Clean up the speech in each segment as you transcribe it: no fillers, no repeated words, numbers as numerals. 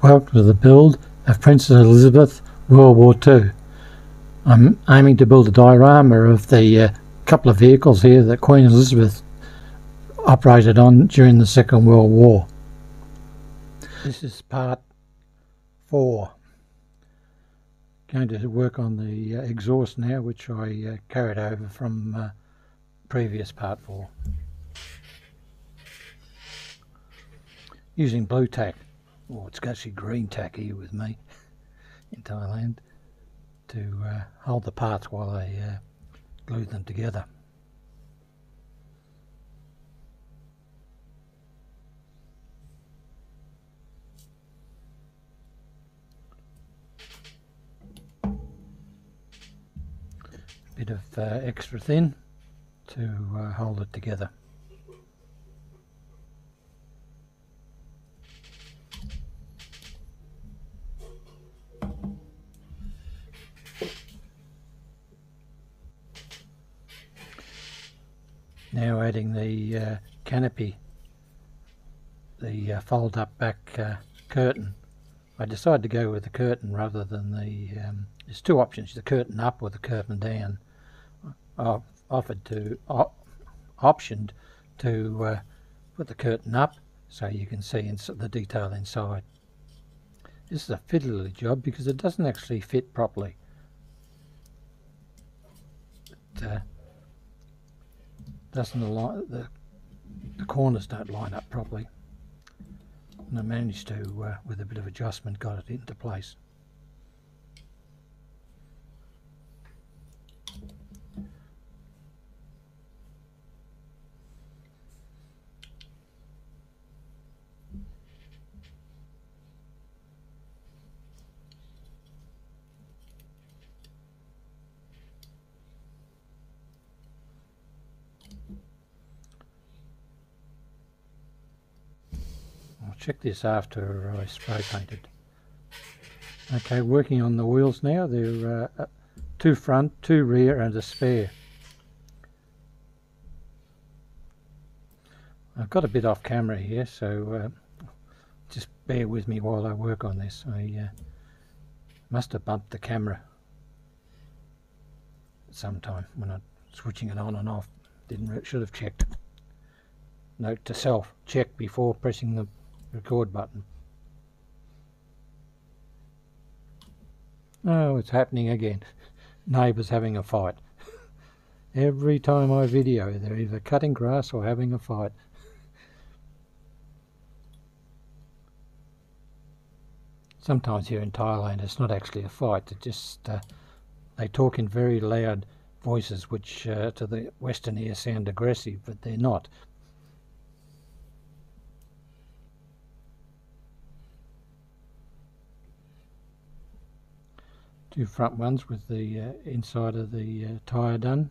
Welcome to the build of Princess Elizabeth World War II. I'm aiming to build a diorama of the couple of vehicles here that Queen Elizabeth operated on during the Second World War. This is part 4. Going to work on the exhaust now, which I carried over from previous part 4. Using blue tack. Oh, it's actually green tack here with me in Thailand to hold the parts while I glue them together. Bit of extra thin to hold it together. Now adding the canopy, the fold up back curtain. I decided to go with the curtain rather than the, there's two options, the curtain up or the curtain down. I've optioned to put the curtain up so you can see the detail inside. This is a fiddly job because it doesn't actually fit properly. Doesn't align, the corners don't line up properly, and I managed to with a bit of adjustment got it into place. I'll check this after I spray painted. Okay, working on the wheels now. There are 2 front, 2 rear and a spare. I've got a bit off camera here, so just bear with me while I work on this. I must have bumped the camera sometime when I'm switching it on and off. Should have checked. Note to self, check before pressing the record button. Oh, it's happening again. Neighbours having a fight. Every time I video, they're either cutting grass or having a fight. Sometimes here in Thailand it's not actually a fight, it just they talk in very loud voices which to the Western ear sound aggressive, but they're not. Two front ones with the inside of the tyre done.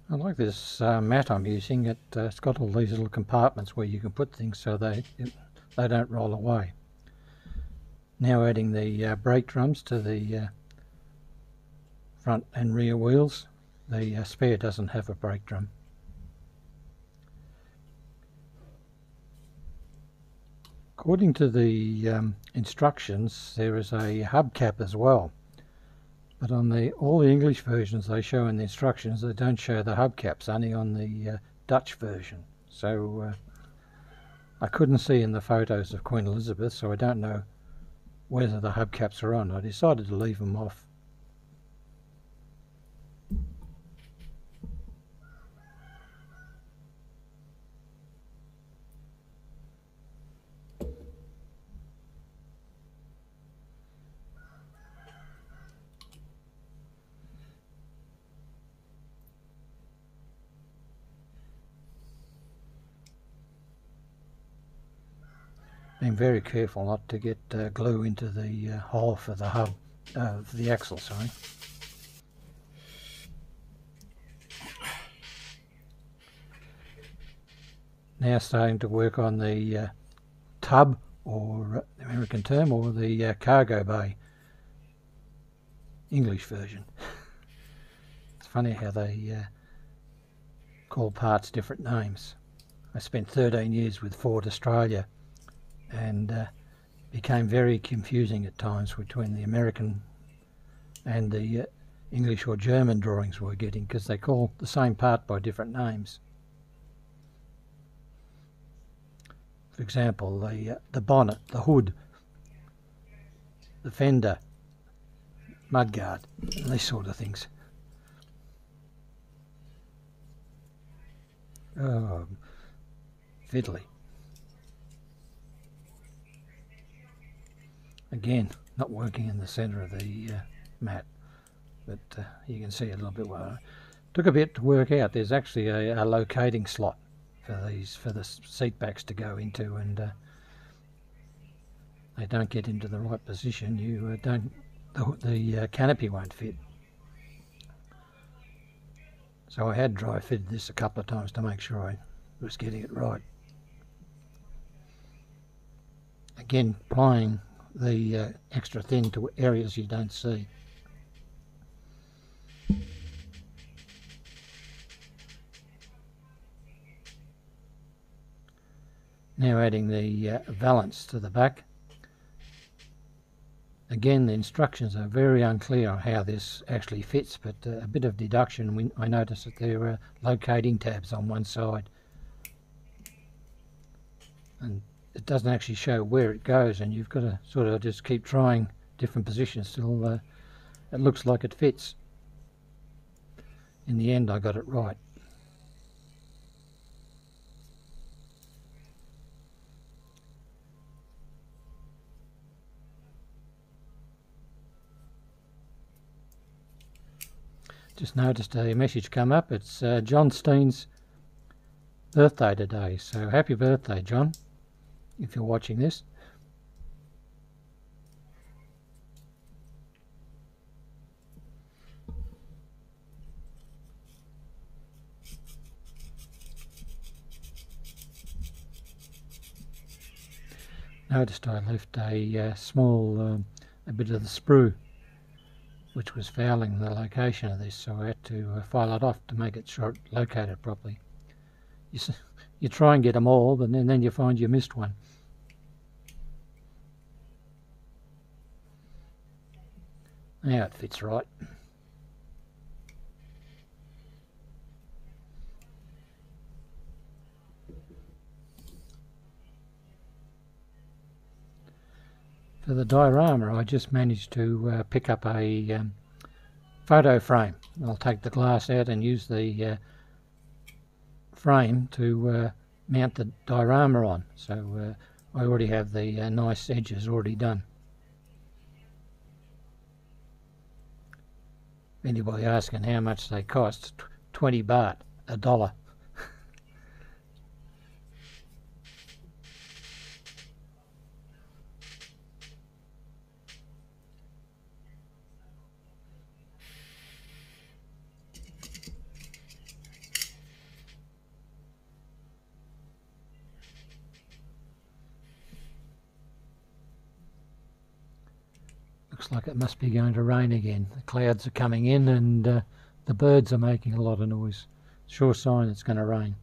I like this mat I'm using. It's got all these little compartments where you can put things so they don't roll away. Now adding the brake drums to the front and rear wheels. The spare doesn't have a brake drum. According to the instructions, there is a hubcap as well, but on all the English versions they show in the instructions, they don't show the hubcaps, only on the Dutch version. So I couldn't see in the photos of Queen Elizabeth, so I don't know whether the hubcaps are on. I decided to leave them off. Being very careful not to get glue into the hole for the hub, the axle, sorry. Now starting to work on the tub, or the American term, or the cargo bay, English version. It's funny how they call parts different names. I spent 13 years with Ford Australia, and became very confusing at times between the American and the English or German drawings we were getting, because they call the same part by different names. For example, the bonnet, the hood, the fender, mudguard, and these sort of things. Oh, fiddly. Again, not working in the centre of the mat, but you can see a little bit well. Took a bit to work out. There's actually a locating slot for the seat backs to go into, and they don't get into the right position. You the canopy won't fit. So I had dry fitted this a couple of times to make sure I was getting it right. Again, applying the extra thin to areas you don't see. Now adding the valance to the back. Again, the instructions are very unclear on how this actually fits, but a bit of deduction, I noticed that there are locating tabs on one side, and it doesn't actually show where it goes, and you've got to sort of just keep trying different positions till it looks like it fits. In the end, I got it right. Just noticed a message come up. It's John Steen's birthday today, so happy birthday, John, if you're watching this. Noticed I left a small a bit of the sprue, which was fouling the location of this, so I had to file it off to make it located properly. You try and get them all, but then you find you missed one. Now it fits right. For the diorama, I just managed to pick up a photo frame. I'll take the glass out and use the frame to mount the diorama on. So I already have the nice edges already done. Anybody asking how much they cost, 20 baht, $1. Looks Looks like it must be going to rain again. The clouds are coming in and the birds are making a lot of noise. Sure sign it's going to rain.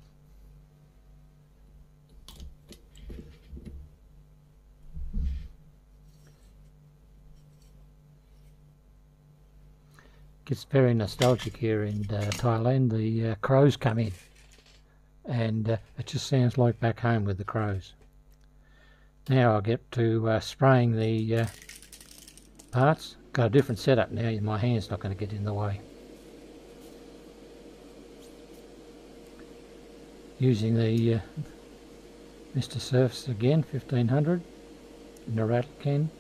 Gets very nostalgic here in Thailand. The crows come in and it just sounds like back home with the crows. Now I'll get to spraying the parts. Got a different setup now, my hand's not going to get in the way. Using the Mr. Surfs again, 1500 in a rattle can.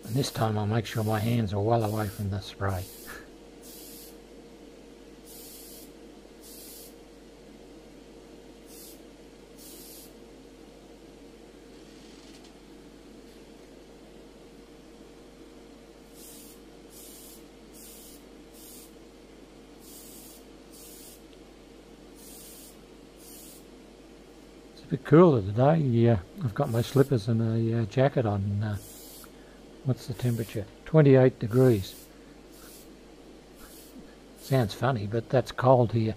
And this time I'll make sure my hands are well away from the spray. It's a bit cooler today. I've got my slippers and a jacket on. What's the temperature? 28 degrees. Sounds funny, but that's cold here.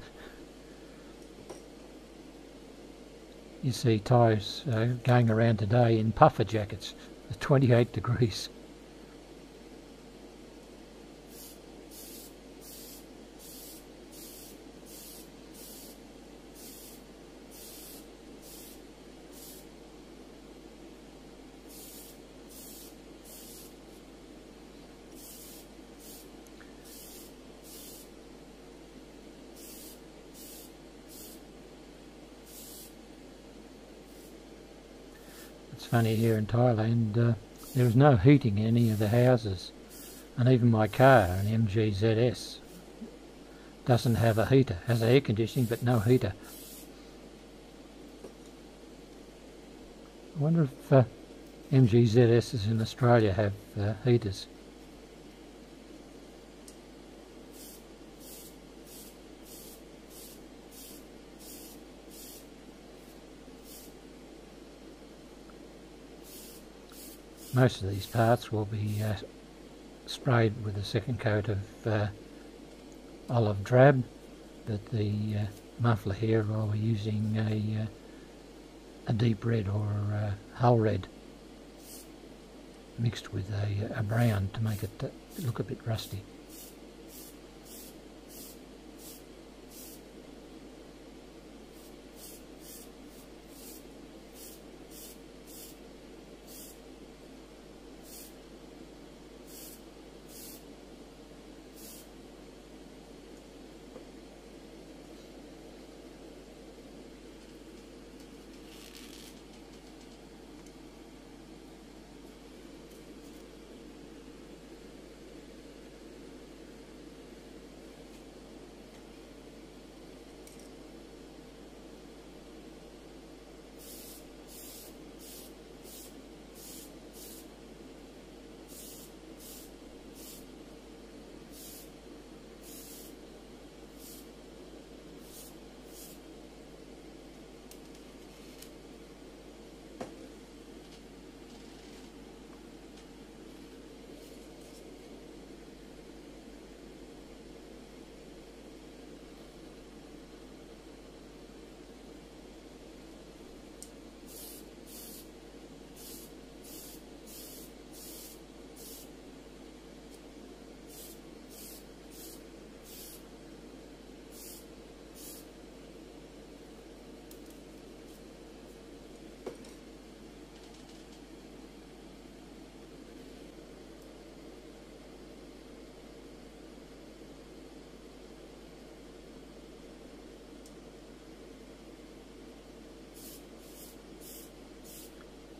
You see Thais going around today in puffer jackets at 28 degrees. It's funny, here in Thailand there is no heating in any of the houses, and even my car, an MG ZS, doesn't have a heater. Has air conditioning but no heater. I wonder if MG ZS's in Australia have heaters. Most of these parts will be sprayed with a second coat of olive drab, but the muffler here I'll be using a deep red or hull red mixed with a brown to make it look a bit rusty.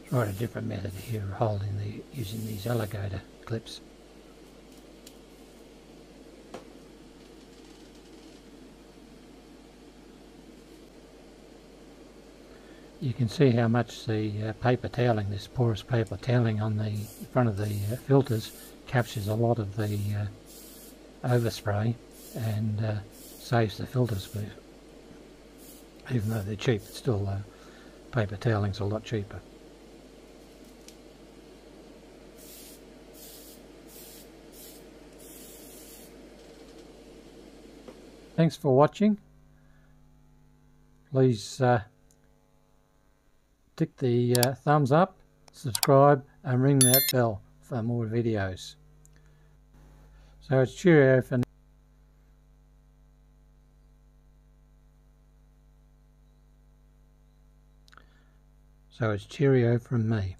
Tried a different method here, using these alligator clips. You can see how much the paper toweling, this porous paper toweling on the front of the filters, captures a lot of the overspray and saves the filters. But even though they're cheap, it's still paper toweling's a lot cheaper. Thanks for watching. Please tick the thumbs up, subscribe and ring that bell for more videos. So it's cheerio for now. So it's cheerio from me.